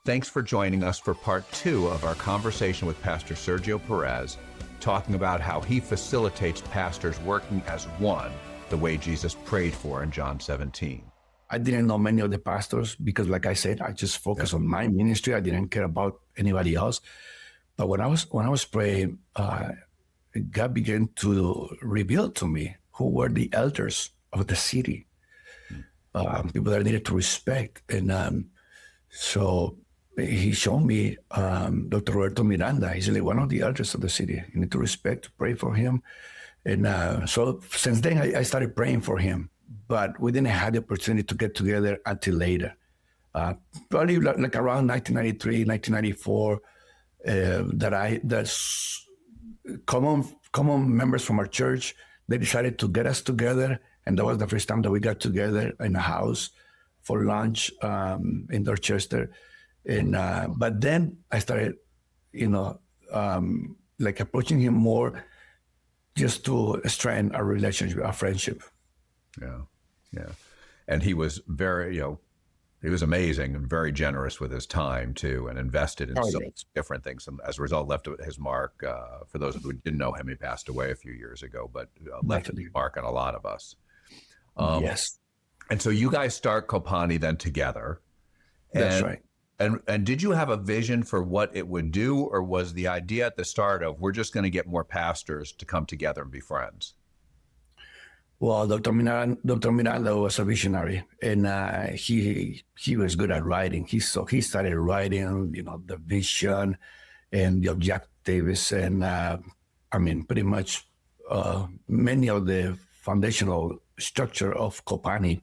Thanks for joining us for part 2 of our conversation with Pastor Sergio Perez, talking about how he facilitates pastors working as one, the way Jesus prayed for in John 17. I didn't know many of the pastors because, like I said, I just focused on my ministry. I didn't care about anybody else. But when I was praying, God began to reveal to me who were the elders of the city, people that I needed to respect. And so he showed me Dr. Roberto Miranda. He's like one of the elders of the city. You need to respect, to pray for him. And so since then, I started praying for him. But we didn't have the opportunity to get together until later. Probably like around 1993, 1994, that's common members from our church, they decided to get us together. And that was the first time that we got together in a house for lunch in Dorchester. And but then I started, like approaching him more just to strengthen our relationship, our friendship. Yeah. And he was very, he was amazing and very generous with his time too, and invested in so many different things. And as a result, left his mark. For those who didn't know him, he passed away a few years ago, but left his mark on a lot of us. Yes. And so you guys start COPAHNI then together. That's right. And did you have a vision for what it would do, or was the idea at the start of we're just going to get more pastors to come together and be friends? Well, Dr. Miranda was a visionary, and he was good at writing. He started writing, the vision and the objectives, and pretty much many of the foundational structure of COPAHNI.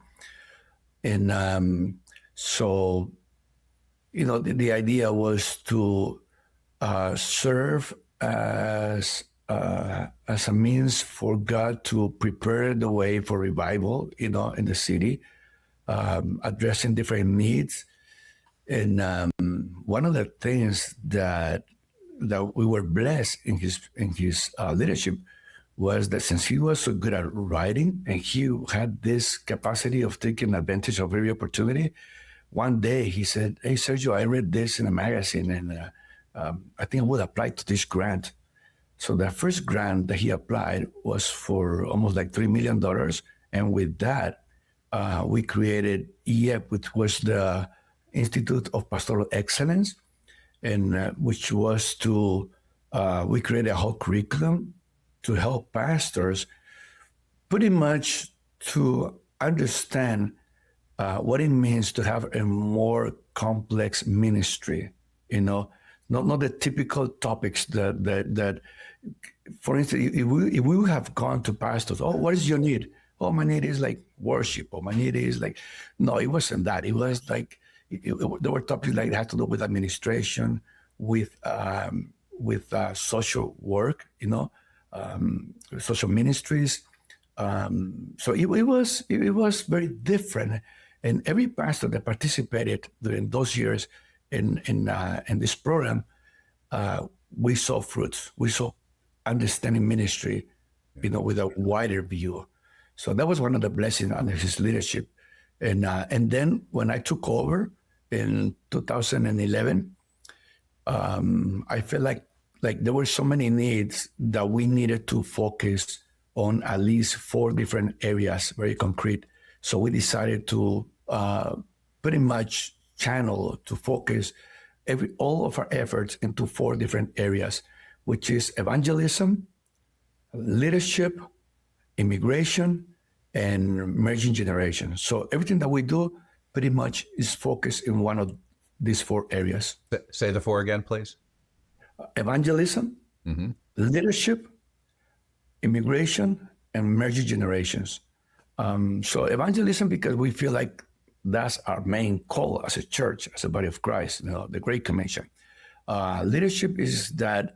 And so, the idea was to serve as a means for God to prepare the way for revival, in the city, addressing different needs. And one of the things that we were blessed in his leadership was that since he was so good at writing and he had this capacity of taking advantage of every opportunity, one day he said, "Hey, Sergio, I read this in a magazine, and I think I would apply to this grant." So the first grant that he applied was for almost like $3 million. And with that, we created IEP, which was the Institute of Pastoral Excellence, and which was we created a whole curriculum to help pastors pretty much to understand what it means to have a more complex ministry, not the typical topics that for instance, if we have gone to pastors, oh, what is your need? Oh, my need is like worship, or my need is like, no, it wasn't that. It was like, there were topics like that had to do with administration, with social work, social ministries. So it was very different. And every pastor that participated during those years in this program, we saw fruits. We saw understanding ministry, with a wider view. So that was one of the blessings under his leadership. And then when I took over in 2011, I felt like there were so many needs that we needed to focus on at least 4 different areas, very concrete. So we decided to pretty much to focus all of our efforts into 4 different areas, which is evangelism, leadership, immigration, and emerging generation. So everything that we do pretty much is focused in one of these 4 areas. Say the 4 again, please. Evangelism, leadership, immigration, and emerging generations. So evangelism, because we feel like that's our main call as a church, as a body of Christ, the Great Commission. Leadership is that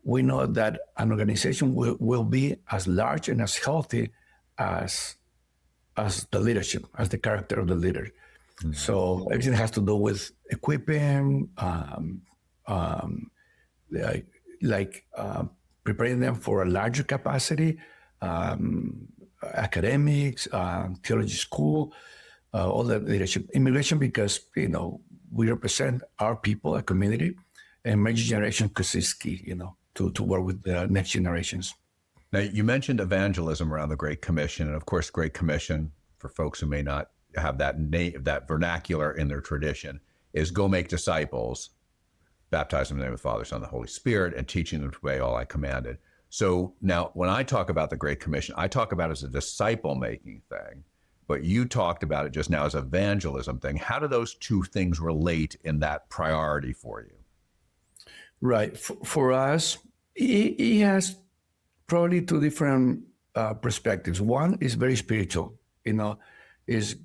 we know that an organization will be as large and as healthy as the leadership, as the character of the leader. Mm-hmm. So everything has to do with equipping, preparing them for a larger capacity, academics, theology school, all that leadership. Immigration, because we represent our people, our community, and my generation because it's key, to work with the next generations. Now, you mentioned evangelism around the Great Commission, and of course, Great Commission, for folks who may not have that that vernacular in their tradition, is go make disciples, baptize them in the name of the Father, Son, and the Holy Spirit, and teaching them to obey all I commanded. So now, when I talk about the Great Commission, I talk about it as a disciple-making thing, but you talked about it just now as evangelism thing. How do those two things relate in that priority for you? Right. For us, it has probably two different perspectives. One is very spiritual, is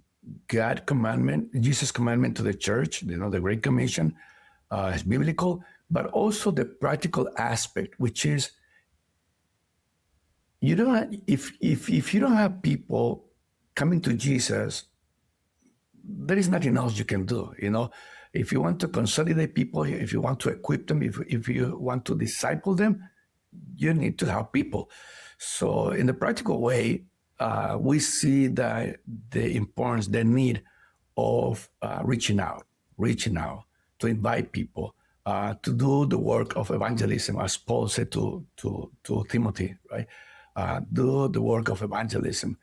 God commandment, Jesus commandment to the church, the Great Commission is biblical, but also the practical aspect, which is you don't if you don't have people coming to Jesus, there is nothing else you can do. If you want to consolidate people, if you want to equip them, if you want to disciple them, you need to have people. So in the practical way, we see that the importance, the need of reaching out to invite people, to do the work of evangelism, as Paul said to Timothy, right? Do the work of evangelism.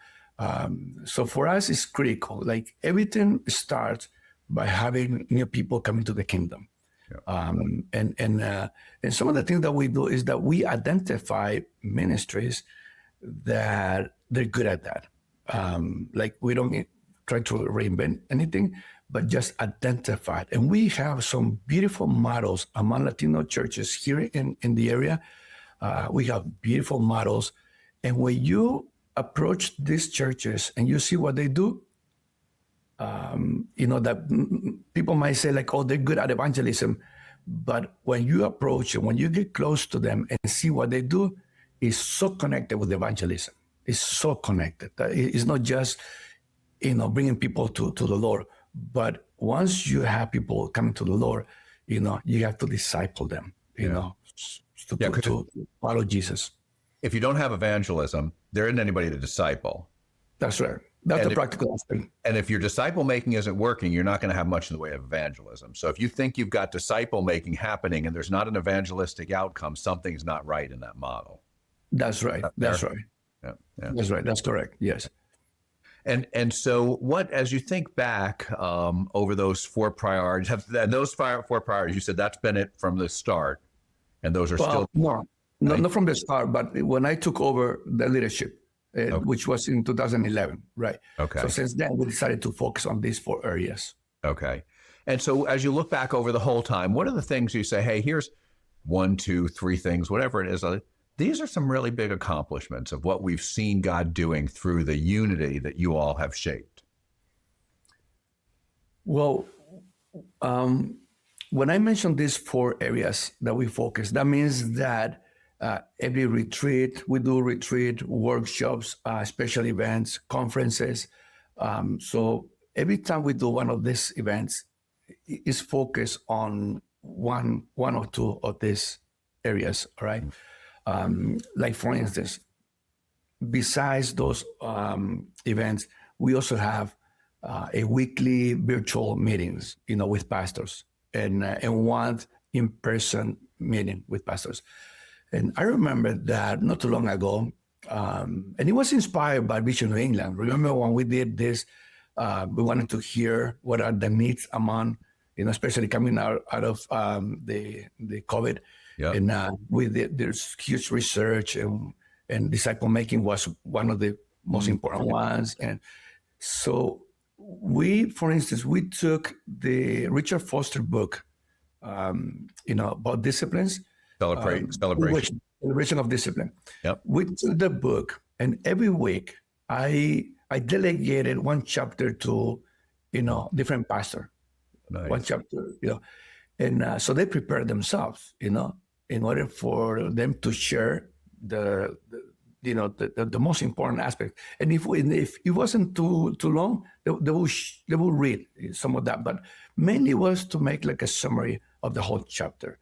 So for us, it's critical. Like everything starts by having new people coming to the kingdom. Yeah. And some of the things that we do is that we identify ministries that they're good at that. Like we don't try to reinvent anything, but just identify it. And we have some beautiful models among Latino churches here in the area. We have beautiful models. And when you approach these churches and you see what they do, that people might say like, oh, they're good at evangelism. But when you approach and when you get close to them and see what they do, it's so connected with evangelism. It's so connected. It's not just, bringing people to the Lord. But once you have people coming to the Lord, you have to disciple them, to follow Jesus. If you don't have evangelism, there isn't anybody to disciple. That's right. That's the practical aspect. And if your disciple making isn't working, you're not going to have much in the way of evangelism. So if you think you've got disciple making happening and there's not an evangelistic outcome, something's not right in that model. That's right. That's right. Yeah. That's right. That's correct. Yes. And so what, as you think back over those four priorities, four priorities, you said that's been it from the start, and those are still... No, not from the start, but when I took over the leadership, which was in 2011, right? Okay. So since then, we decided to focus on these four areas. Okay. And so as you look back over the whole time, what are the things you say, hey, here's 1, 2, 3 things, whatever it is. These are some really big accomplishments of what we've seen God doing through the unity that you all have shaped. Well, when I mentioned these four areas that we focus, that means that every retreat, we do retreat, workshops, special events, conferences. So every time we do one of these events, it's focused on one or two of these areas, all right? Like for instance, besides those events, we also have a weekly virtual meetings, with pastors and one in-person meeting with pastors. And I remember that not too long ago, and it was inspired by Vision New England. Remember when we did this, we wanted to hear what are the needs among, especially coming out of the COVID. Yep. And there's huge research and disciple making was one of the most important ones. And so for instance, we took the Richard Foster book, about disciplines. Celebration of Discipline. Yep. We took the book, and every week I delegated one chapter to, different pastor. Nice. One chapter, and so they prepared themselves, in order for them to share the most important aspect. And if it wasn't too long, they will read some of that. But mainly was to make like a summary of the whole chapter.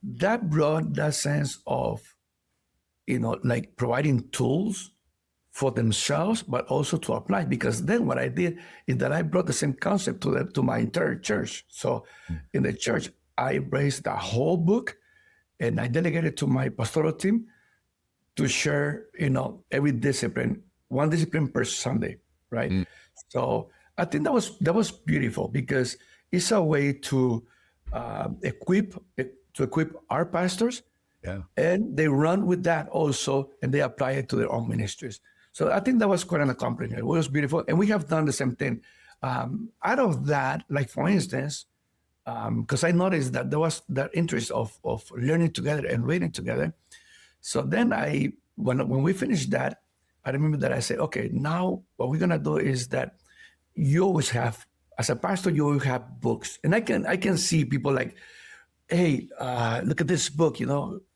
That brought that sense of, like providing tools for themselves, but also to apply. Because then what I did is that I brought the same concept to my entire church. So in the church, I embraced the whole book, and I delegated to my pastoral team to share, every discipline, one discipline per Sunday, right? Mm. So I think that was beautiful, because it's a way to equip our pastors, Yeah. and they run with that also, and they apply it to their own ministries. So I think that was quite an accomplishment. It was beautiful, and we have done the same thing. Out of that, like for instance, because I noticed that there was that interest of learning together and reading together. So then when we finished that, I remember that I said, okay, now what we're gonna do is that you always have, as a pastor, you always have books, and I can see people like, hey, look at this book,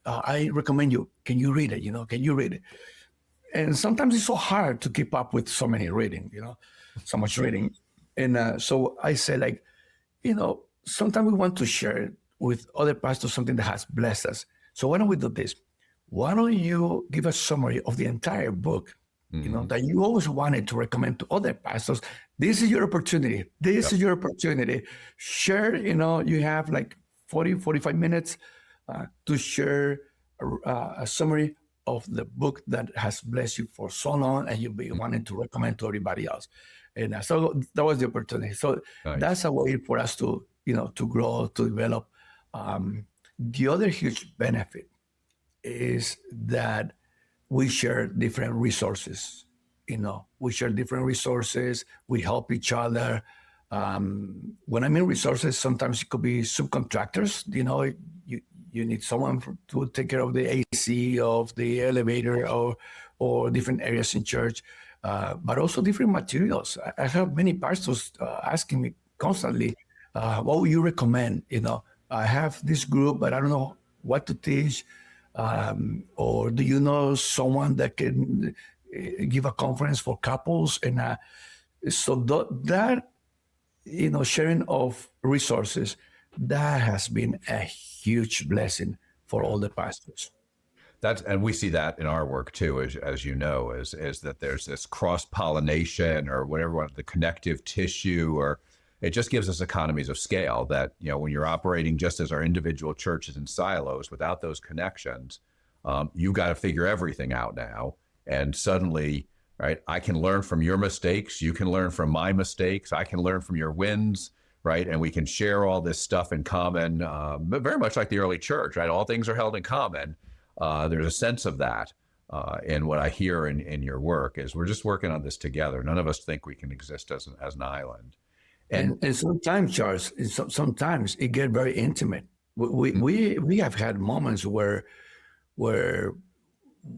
I recommend you. Can you read it? Can you read it? And sometimes it's so hard to keep up with so many reading, so much reading. And so I say, like, sometimes we want to share with other pastors something that has blessed us. So why don't we do this? Why don't you give a summary of the entire book, that you always wanted to recommend to other pastors? This is your opportunity. This is your opportunity. Share, you have like 40, 45 minutes to share a summary of the book that has blessed you for so long, and you'll be wanting to recommend to everybody else. And so that was the opportunity. So Nice. that's a way for us to, to grow, to develop. The other huge benefit is that we share different resources. We share different resources. We help each other. When I mean resources, sometimes it could be subcontractors. You need someone to take care of the AC, of the elevator, or different areas in church, but also different materials. I have many pastors asking me constantly, what would you recommend? I have this group, but I don't know what to teach. Or do you know someone that can give a conference for couples? And so that, sharing of resources, that has been a huge blessing for all the pastors. And we see that in our work too, as you know, is that there's this cross-pollination, or whatever, the connective tissue, or it just gives us economies of scale that, when you're operating just as our individual churches in silos without those connections, you got to figure everything out now. And suddenly, right, I can learn from your mistakes. You can learn from my mistakes. I can learn from your wins, right? And we can share all this stuff in common, but very much like the early church, right? All things are held in common. There's a sense of that in what I hear in your work, is we're just working on this together. None of us think we can exist as an island. And sometimes, Charles, sometimes it gets very intimate. We have had moments where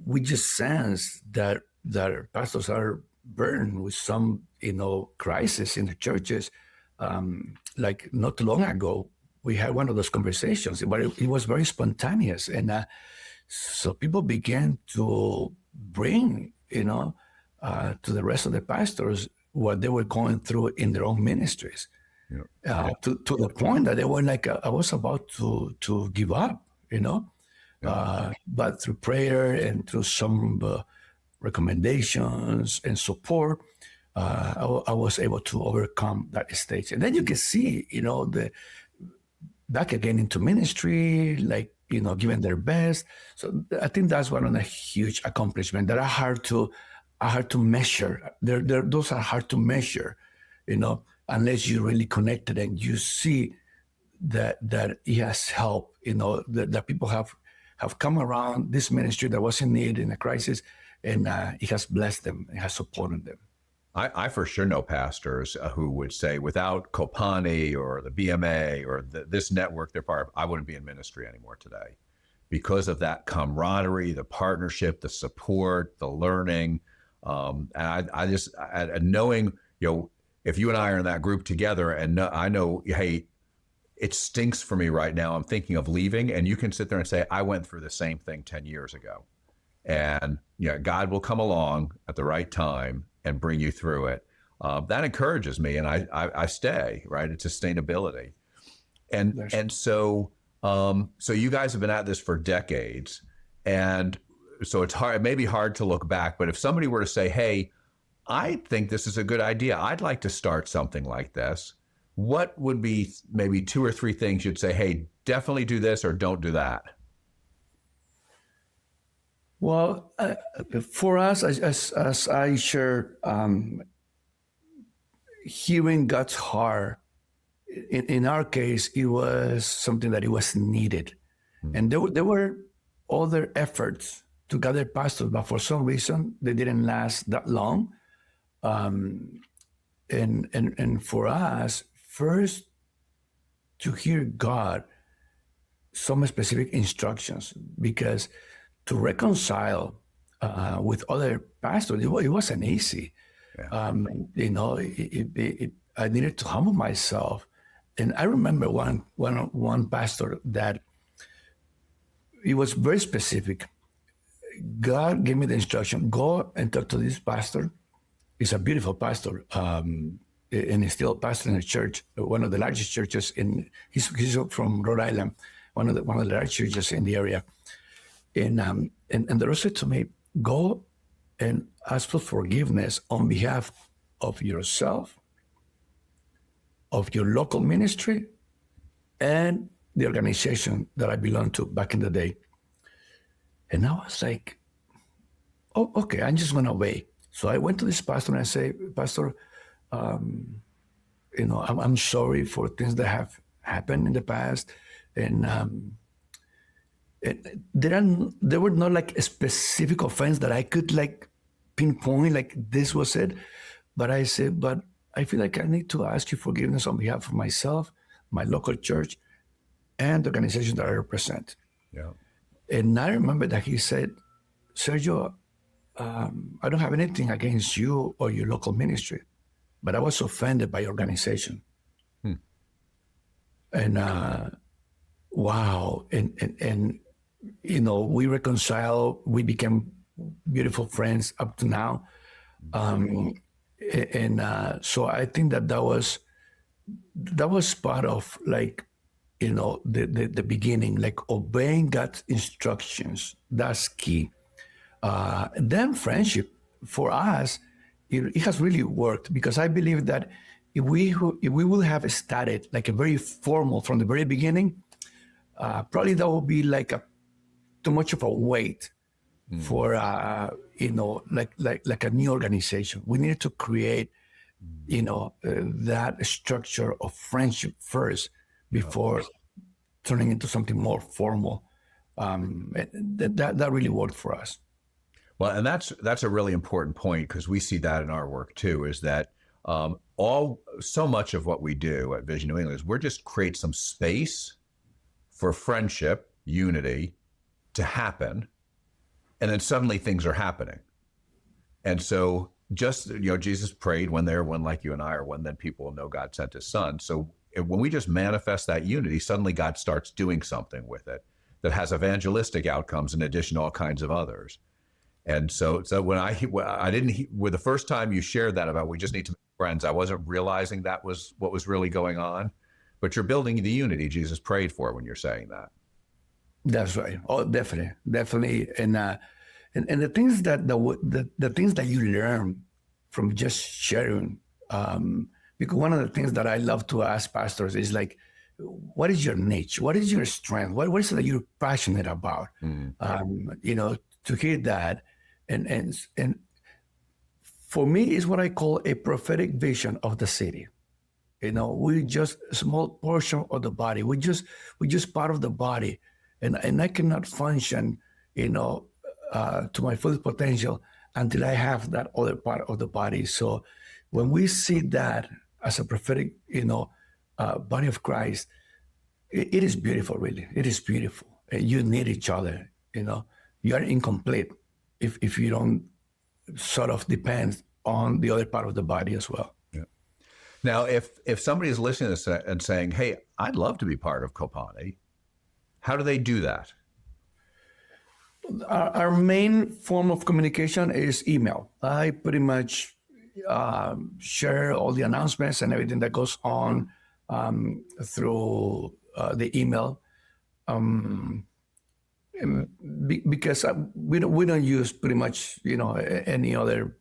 we just sense that pastors are burdened with some, crisis in the churches. Like not too long ago, we had one of those conversations, but it was very spontaneous. And so people began to bring, to the rest of the pastors what they were going through in their own ministries, to the point that they were like, I was about to give up, but through prayer and through some recommendations and support, I was able to overcome that stage. And then you can see, the back again into ministry, like, giving their best. So I think that's one of the huge accomplishments that are hard to measure. Those are hard to measure, unless you really connected and you see that it has helped, that people have come around this ministry that was in need, in a crisis, and it has blessed them, it has supported them. I for sure know pastors who would say, without COPAHNI or the BMA or this network they're part of, I wouldn't be in ministry anymore today, because of that camaraderie, the partnership, the support, the learning. And I just knowing, if you and I are in that group together, and I know, hey, it stinks for me right now, I'm thinking of leaving, and you can sit there and say, I went through the same thing 10 years ago. And God will come along at the right time and bring you through it. That encourages me, and I stay, right? It's sustainability. And so you guys have been at this for decades, and so it's hard. It may be hard to look back, but if somebody were to say, "Hey, I think this is a good idea. I'd like to start something like this," what would be maybe 2 or 3 things you'd say, "Hey, definitely do this or don't do that"? Well, for us, as I shared, hearing God's heart, in our case, it was something that it was needed. And there were other efforts to gather pastors, but for some reason, they didn't last that long. And for us, first, to hear God, some specific instructions, because to reconcile with other pastors, it wasn't easy. Yeah. I needed to humble myself. And I remember one pastor that it was very specific. God gave me the instruction, go and talk to this pastor. He's a beautiful pastor, and he's still pastor in a church, one of the largest churches he's from Rhode Island, one of the largest churches in the area. And the Lord said to me, go and ask for forgiveness on behalf of yourself, of your local ministry, and the organization that I belonged to back in the day. And I was like, oh, okay, I'm just going to obey. So I went to this pastor and I say, Pastor, I'm sorry for things that have happened in the past. And there were not like a specific offense that I could like pinpoint, like this was it. But I said, but I feel like I need to ask you forgiveness on behalf of myself, my local church, and the organization that I represent. Yeah. And I remember that he said, Sergio, I don't have anything against you or your local ministry, but I was offended by your organization. And wow. And we reconciled, we became beautiful friends up to now. So I think that was part of like, the beginning, like obeying God's instructions. That's key. Then friendship for us, it has really worked, because I believe that if we will have started like a very formal from the very beginning, probably that will be like too much of a weight for like a new organization. We needed to create that structure of friendship first before turning into something more formal. That really worked for us. Well, and that's a really important point, because we see that in our work too, is that so much of what we do at Vision New England is we're just create some space for friendship, unity to happen, and then suddenly things are happening. And so just, Jesus prayed, when they're one like you and I are one, then people will know God sent his son. So when we just manifest that unity, suddenly God starts doing something with it that has evangelistic outcomes in addition to all kinds of others. And so when I didn't, with the first time you shared that about we just need to make friends, I wasn't realizing that was what was really going on. But you're building the unity Jesus prayed for when you're saying that. That's right. Oh, definitely. And the things the things that you learn from just sharing, because one of the things that I love to ask pastors is like, what is your niche? What is your strength? What is it that you're passionate about? To hear that, and for me, is what I call a prophetic vision of the city. We're just a small portion of the body. We're just part of the body, and I cannot function, to my full potential until I have that other part of the body. So when we see that as a prophetic, body of Christ, it is beautiful, really. It is beautiful. You need each other, You are incomplete if you don't sort of depend on the other part of the body as well. Yeah. Now, if somebody is listening to this and saying, hey, I'd love to be part of COPAHNI, how do they do that? Our main form of communication is email. I pretty much share all the announcements and everything that goes on through the email. Because we don't use pretty much any other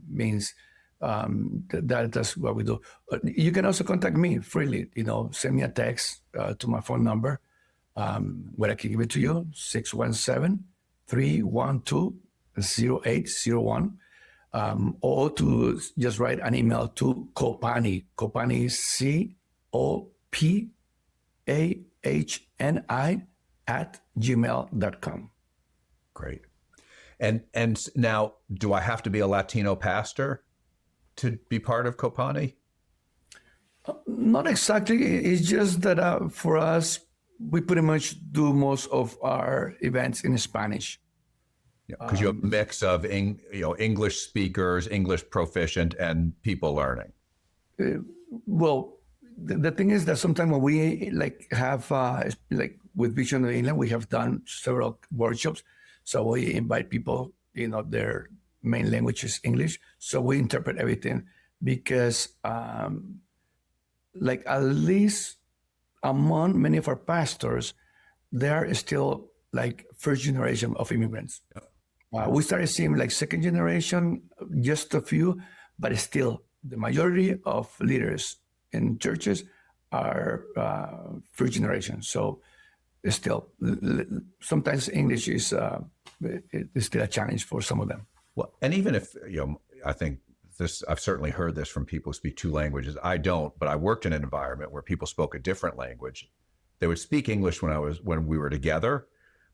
means. That's what we do. You can also contact me freely. Send me a text to my phone number, where I can give it to you, 617-312-0801, or to just write an email to COPAHNI. COPAHNI is COPAHNI @gmail.com. Great. And now, do I have to be a Latino pastor to be part of COPAHNI? Not exactly. It's just that for us, we pretty much do most of our events in Spanish. Yeah, because you have a mix of English speakers, English proficient, and people learning. Well, the thing is that sometimes when we have with Vision of England, we have done several workshops. So we invite people, their main language is English. So we interpret everything because at least among many of our pastors, they are still first generation of immigrants. We started seeing second generation, just a few, but still the majority of leaders in churches are first generation. So still, sometimes English is still a challenge for some of them. Well, and even if, I think I've certainly heard this from people who speak two languages. I don't, but I worked in an environment where people spoke a different language. They would speak English when we were together,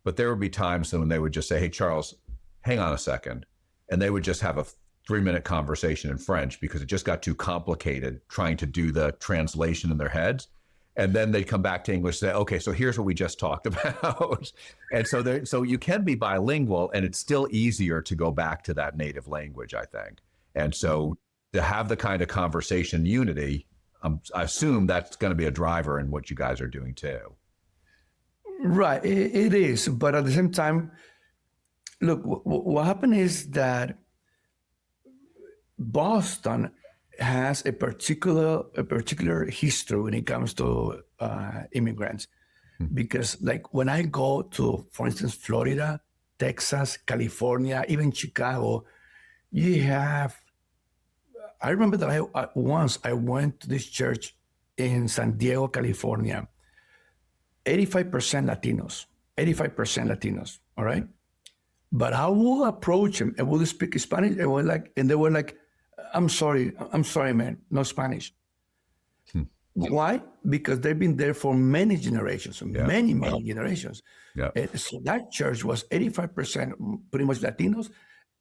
but there would be times when they would just say, "Hey, Charles, hang on a second." And they would just have a 3-minute conversation in French because it just got too complicated trying to do the translation in their heads. And then they'd come back to English and say, "Okay, so here's what we just talked about." And so you can be bilingual, and it's still easier to go back to that native language, I think. And so to have the kind of conversation unity, I assume that's going to be a driver in what you guys are doing too. Right, it is. But at the same time, look, what happened is that Boston has a particular history when it comes to immigrants, because when I go to, for instance, Florida, Texas, California, even Chicago, you have. I remember that once I went to this church in San Diego, California. 85% Latinos. 85% Latinos. All right. But I will approach them and will speak Spanish. And they were like, I'm sorry, man, no Spanish. Why? Because they've been there for many generations, many generations. Yeah. So that church was 85% pretty much Latinos,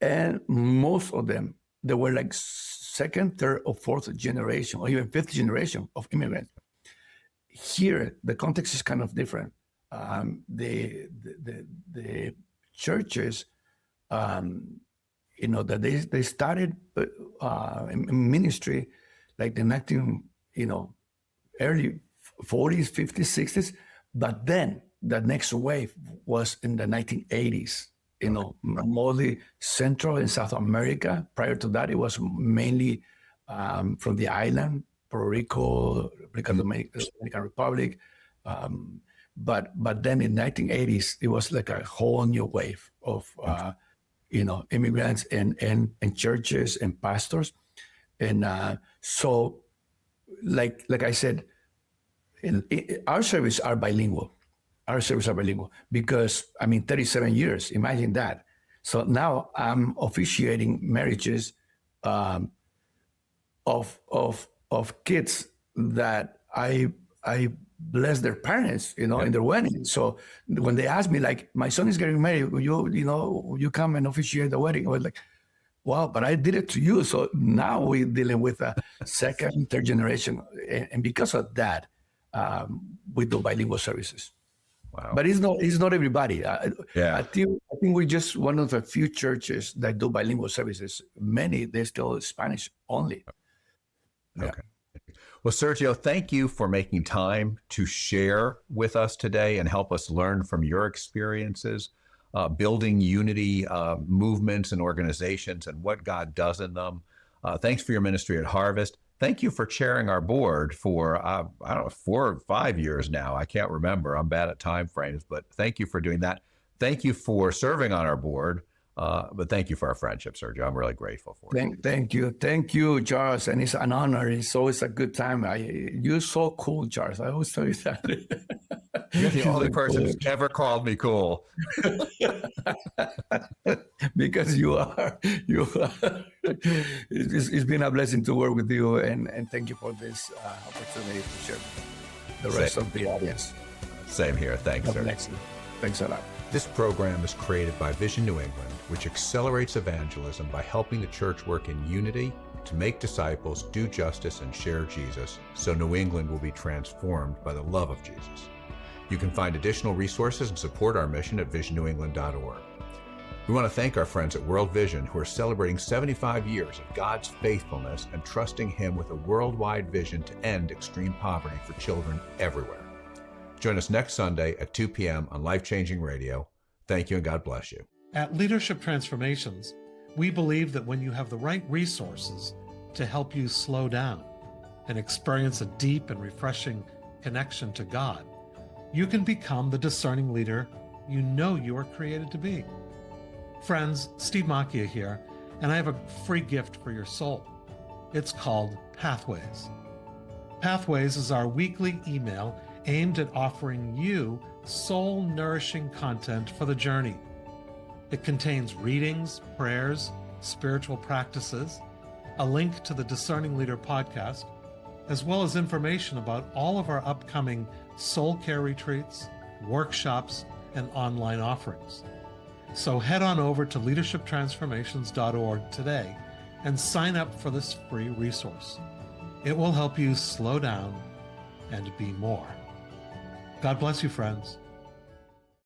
and most of them, they were second, third, or fourth generation, or even fifth generation of immigrants. Here, the context is kind of different. The churches, that they started in ministry the early 40s, 50s, 60s, but then the next wave was in the 1980s. Mostly Central and South America. Prior to that, it was mainly from the island, Puerto Rico, Dominican Republic. But then in 1980s, it was like a whole new wave of immigrants and churches and pastors. And so, like I said, our services are bilingual. Because 37 years. Imagine that. So now I'm officiating marriages of kids that I bless their parents, in their wedding. So when they ask me, my son is getting married, will you come and officiate the wedding? I was like, wow, but I did it to you. So now we're dealing with a second, third generation, and because of that, we do bilingual services. Wow. But it's not everybody. I think we're just one of the few churches that do bilingual services. Many, they're still Spanish only. Okay. Yeah. Well, Sergio, thank you for making time to share with us today and help us learn from your experiences, building unity movements and organizations and what God does in them. Thanks for your ministry at Harvest. Thank you for chairing our board for, 4 or 5 years now. I can't remember. I'm bad at time frames, but thank you for doing that. thank you for serving on our board. But thank you for our friendship, Sergio. I'm really grateful for it. Thank you, Charles. And it's an honor. It's always a good time. You're so cool, Charles. I always tell you that. You're the only person who's ever called me cool. Because you are. It's been a blessing to work with you, and thank you for this opportunity to share the rest of the audience. Same here. Thanks, sir. Thanks a lot. This program is created by Vision New England, which accelerates evangelism by helping the church work in unity to make disciples, do justice, and share Jesus, so New England will be transformed by the love of Jesus. You can find additional resources and support our mission at visionnewengland.org. We want to thank our friends at World Vision, who are celebrating 75 years of God's faithfulness and trusting Him with a worldwide vision to end extreme poverty for children everywhere. Join us next Sunday at 2 p.m. on Life Changing Radio. Thank you, and God bless you. At Leadership Transformations, we believe that when you have the right resources to help you slow down and experience a deep and refreshing connection to God, you can become the discerning leader you know you are created to be. Friends, Steve Macchia here, and I have a free gift for your soul. It's called Pathways. Pathways is our weekly email aimed at offering you soul-nourishing content for the journey. It contains readings, prayers, spiritual practices, a link to the Discerning Leader podcast, as well as information about all of our upcoming soul care retreats, workshops, and online offerings. So head on over to leadershiptransformations.org today and sign up for this free resource. It will help you slow down and be more. God bless you, friends.